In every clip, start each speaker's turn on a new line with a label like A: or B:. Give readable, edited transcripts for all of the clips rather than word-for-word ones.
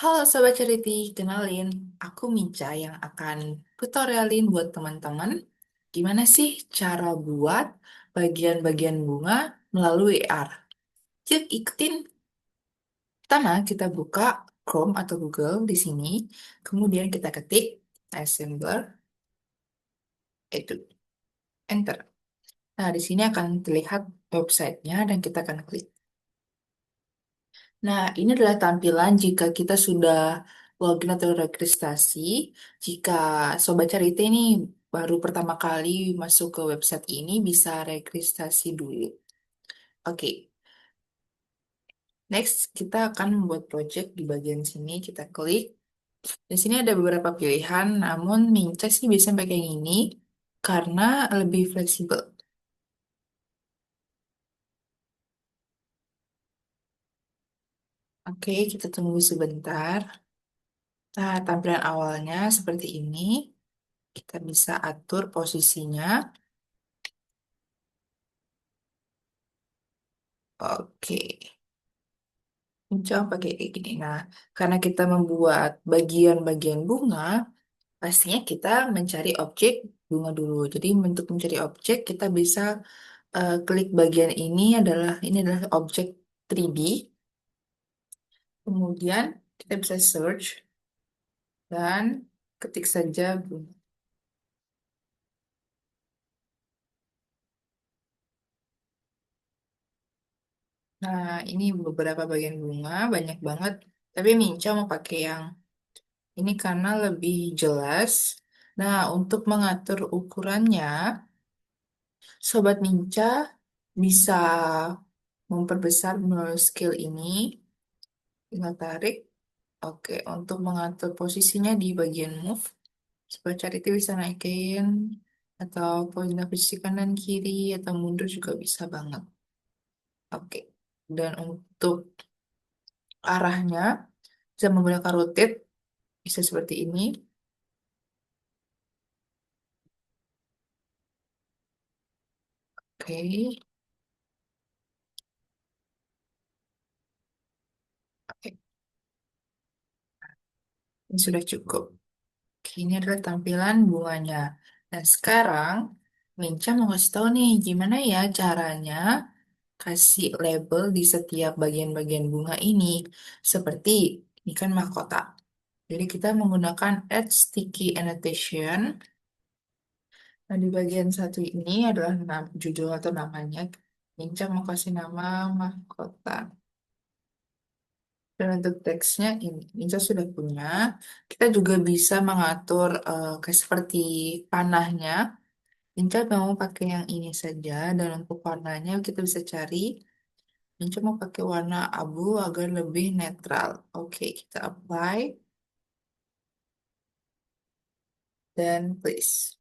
A: Halo Sobat Charity, kenalin, aku Minca yang akan tutorialin buat teman-teman gimana sih cara buat bagian-bagian bunga melalui AR. Yuk ikutin. Pertama, kita buka Chrome atau Google di sini, kemudian kita ketik assembler, itu, enter. Nah, di sini akan terlihat websitenya dan kita akan klik. Nah, ini adalah tampilan jika kita sudah login atau registrasi. Jika Sobat Carita ini baru pertama kali masuk ke website ini, bisa registrasi dulu. Oke, next kita akan membuat project di bagian sini. Kita klik. Di sini ada beberapa pilihan, namun Minca sih biasanya pakai yang ini karena lebih fleksibel. Oke, kita tunggu sebentar. Nah, tampilan awalnya seperti ini. Kita bisa atur posisinya. Oke, mencoba pakai kayak gini. Nah, karena kita membuat bagian-bagian bunga, pastinya kita mencari objek bunga dulu. Jadi untuk mencari objek, kita bisa klik bagian ini adalah objek 3D. Kemudian kita bisa search dan ketik saja bunga. Nah, ini beberapa bagian bunga, banyak banget. Tapi Minca mau pakai yang ini karena lebih jelas. Nah, untuk mengatur ukurannya, Sobat Minca bisa memperbesar melalui skill ini. Tinggal tarik. Oke, untuk mengatur posisinya di bagian move, Sobat Charity bisa naikin atau posisi kanan kiri atau mundur juga bisa banget. Oke. Dan untuk arahnya bisa menggunakan rotate, bisa seperti ini. Oke. Oke, ini sudah cukup. Oke, ini adalah tampilan bunganya. Nah, sekarang Minca mau kasih tahu nih gimana ya caranya kasih label di setiap bagian-bagian bunga ini. Seperti ini kan mahkota. Jadi kita menggunakan add sticky annotation. Nah, di bagian satu ini adalah judul atau namanya. Minca mau kasih nama mahkota. Dan untuk teksnya ini, Minca sudah punya. Kita juga bisa mengatur kayak seperti panahnya. Minca mau pakai yang ini saja. Dan untuk warnanya kita bisa cari. Minca mau pakai warna abu agar lebih netral. Oke, kita apply dan please.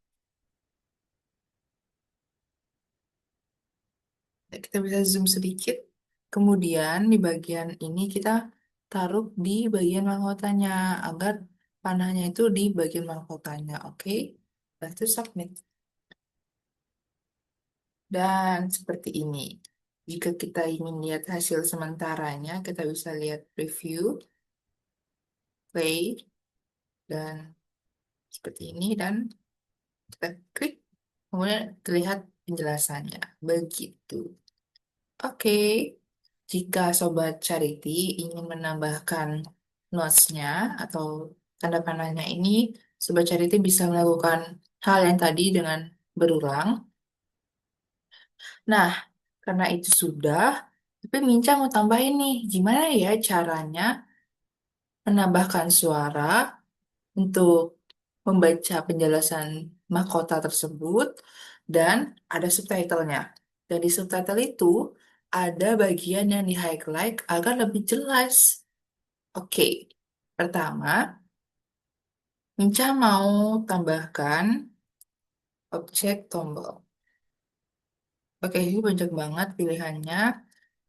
A: Ya, kita bisa zoom sedikit. Kemudian di bagian ini kita taruh di bagian mahkotanya agar panahnya itu di bagian mahkotanya. Oke, lalu submit. Dan seperti ini. Jika kita ingin lihat hasil sementaranya, kita bisa lihat preview, play, dan seperti ini. Dan kita klik, kemudian terlihat penjelasannya. Begitu. Oke, jika Sobat Charity ingin menambahkan notes-nya atau tanda panahnya ini, Sobat Charity bisa melakukan hal yang tadi dengan berulang. Nah, karena itu sudah, tapi Minca mau tambahin nih, gimana ya caranya menambahkan suara untuk membaca penjelasan mahkota tersebut dan ada subtitlenya. Dan di subtitle itu ada bagian yang di-highlight agar lebih jelas. Oke, pertama, Minca mau tambahkan objek tombol. Oke, ini banyak banget pilihannya,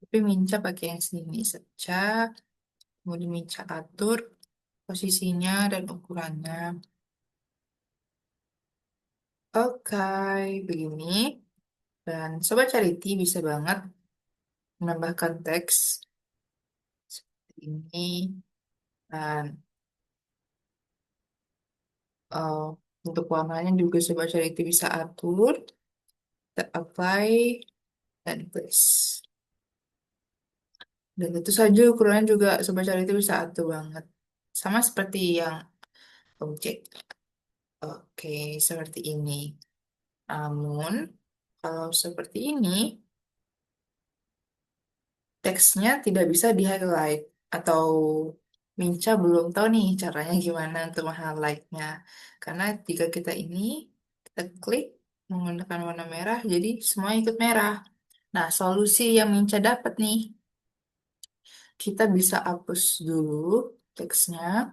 A: tapi Minca pakai yang sini saja. Kemudian Minca atur posisinya dan ukurannya. Oke, begini. Dan Sobat Charity bisa banget menambahkan teks seperti ini. Dan eh, untuk warnanya juga Sobat Charity bisa atur, kita apply, dan place. Dan tentu saja ukurannya juga Sobat Charity bisa atur banget. Sama seperti yang objek. Oke, seperti ini. Namun, kalau seperti ini, teksnya tidak bisa di-highlight. Atau Minca belum tahu nih caranya gimana untuk meng-highlightnya. Karena jika kita klik menggunakan warna merah, jadi semua ikut merah. Nah, solusi yang Minca dapat nih, kita bisa hapus dulu teksnya.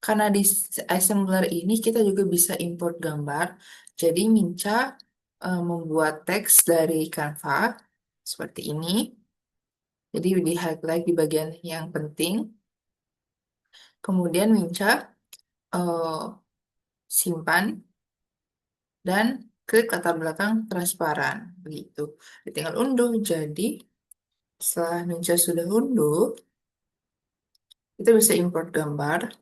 A: Karena di assembler ini kita juga bisa import gambar. Jadi Minca membuat teks dari Canva seperti ini. Jadi di highlight di bagian yang penting. Kemudian Minca eh, simpan dan klik latar belakang transparan. Begitu. Tinggal unduh. Jadi setelah Minca sudah unduh, kita bisa import gambar.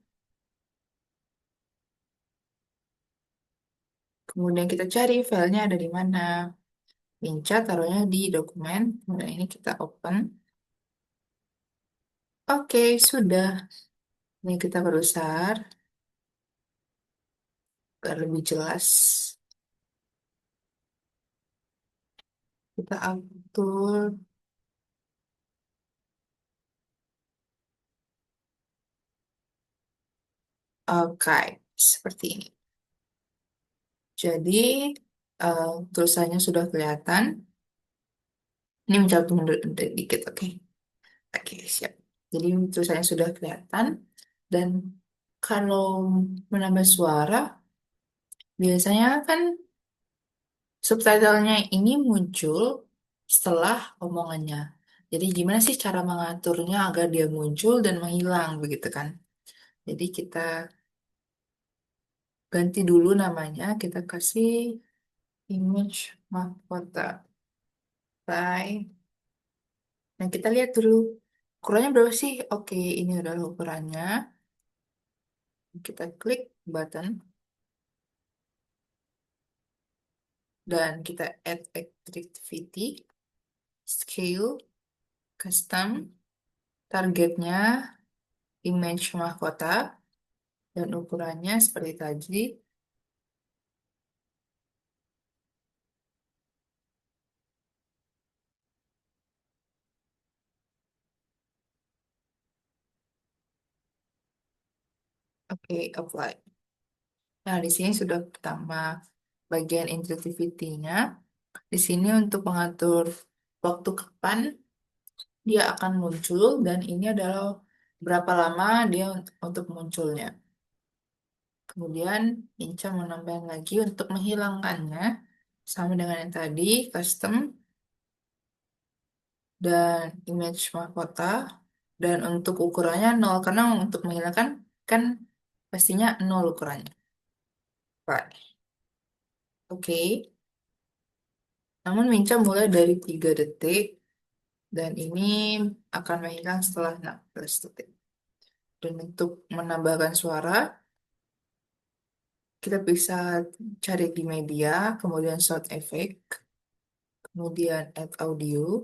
A: Kemudian kita cari filenya ada di mana. Minca taruhnya di dokumen. Kemudian ini kita open. Oke, sudah. Ini kita perbesar biar lebih jelas. Kita atur. Oke, seperti ini. Jadi, tulisannya sudah kelihatan. Ini menjawab mundur dikit, oke. Oke, siap. Jadi, tulisannya sudah kelihatan. Dan kalau menambah suara, biasanya kan subtitlenya ini muncul setelah omongannya. Jadi, gimana sih cara mengaturnya agar dia muncul dan menghilang, begitu kan? Jadi, kita ganti dulu namanya, kita kasih image mahkota by. Nah, kita lihat dulu ukurannya berapa sih? Oke, ini adalah ukurannya. Kita klik button dan kita add activity, scale, custom, targetnya image mahkota dan ukurannya seperti tadi. Oke, apply. Nah, di sini sudah pertama bagian interactivity-nya. Di sini untuk mengatur waktu kapan dia akan muncul dan ini adalah berapa lama dia untuk munculnya. Kemudian Inca menambahkan lagi untuk menghilangkannya sama dengan yang tadi custom dan image mahkota dan untuk ukurannya nol karena untuk menghilangkan kan pastinya nol ukurannya. Right. Oke. Namun Minca mulai dari 3 detik dan ini akan menghilang setelah 16 detik. Dan untuk menambahkan suara, kita bisa cari di media, kemudian sound effect, kemudian add audio,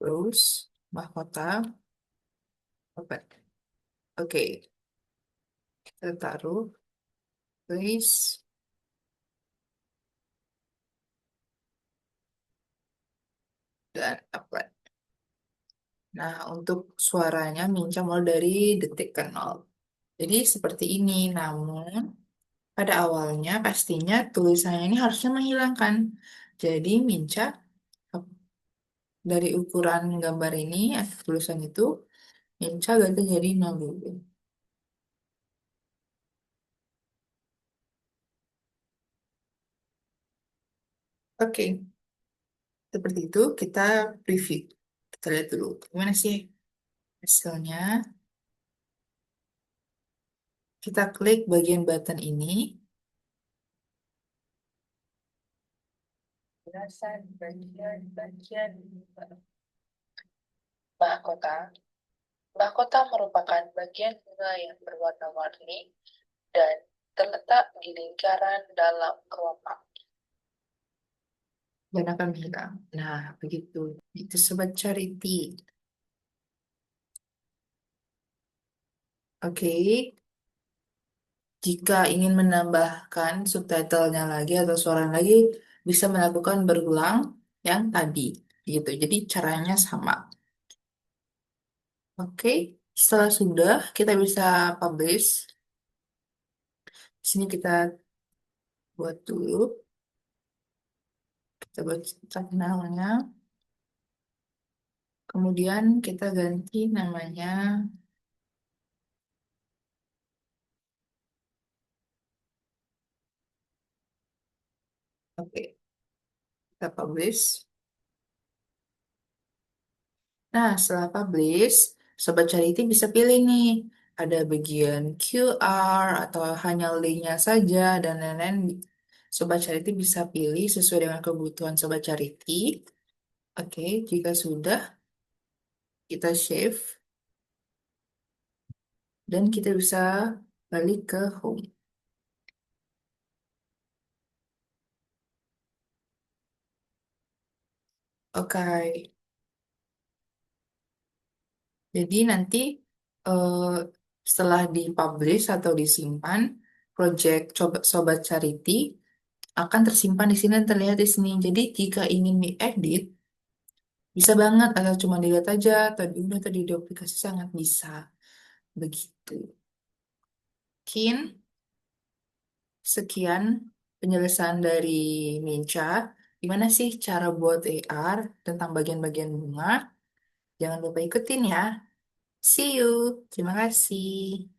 A: terus mahkota, open. Oke, kita taruh, place, dan apply. Nah, untuk suaranya Minca mulai dari detik ke nol. Jadi seperti ini, namun pada awalnya pastinya tulisannya ini harusnya menghilangkan. Jadi Minca dari ukuran gambar ini, atau tulisan itu, Minca ganti jadi 0 dulu. Oke, seperti itu kita preview. Kita lihat dulu gimana sih hasilnya. Kita klik bagian button ini. Bagian mahkota. Mahkota merupakan bagian bunga yang berwarna-warni dan terletak di lingkaran dalam kelopak dan akan hilang. Nah, begitu. Itu Sobat Charity. Oke, jika ingin menambahkan subtitlenya lagi atau suara lagi, bisa melakukan berulang yang tadi. Gitu. Jadi caranya sama. Oke, setelah sudah, kita bisa publish. Di sini kita buat dulu. Kita buat terminalnya. Kemudian kita ganti namanya. Oke, kita publish. Nah, setelah publish, Sobat Charity bisa pilih nih. Ada bagian QR atau hanya linknya saja dan lain-lain. Sobat Charity bisa pilih sesuai dengan kebutuhan Sobat Charity. Oke, jika sudah, kita save dan kita bisa balik ke home. Oke, jadi nanti eh, setelah dipublish atau disimpan, project Sobat Charity akan tersimpan di sini dan terlihat di sini. Jadi jika ingin diedit, bisa banget atau cuma dilihat aja atau diunduh atau di aplikasi sangat bisa. Begitu. Mungkin sekian penjelasan dari Minca. Gimana sih cara buat AR tentang bagian-bagian bunga? Jangan lupa ikutin ya. See you. Terima kasih.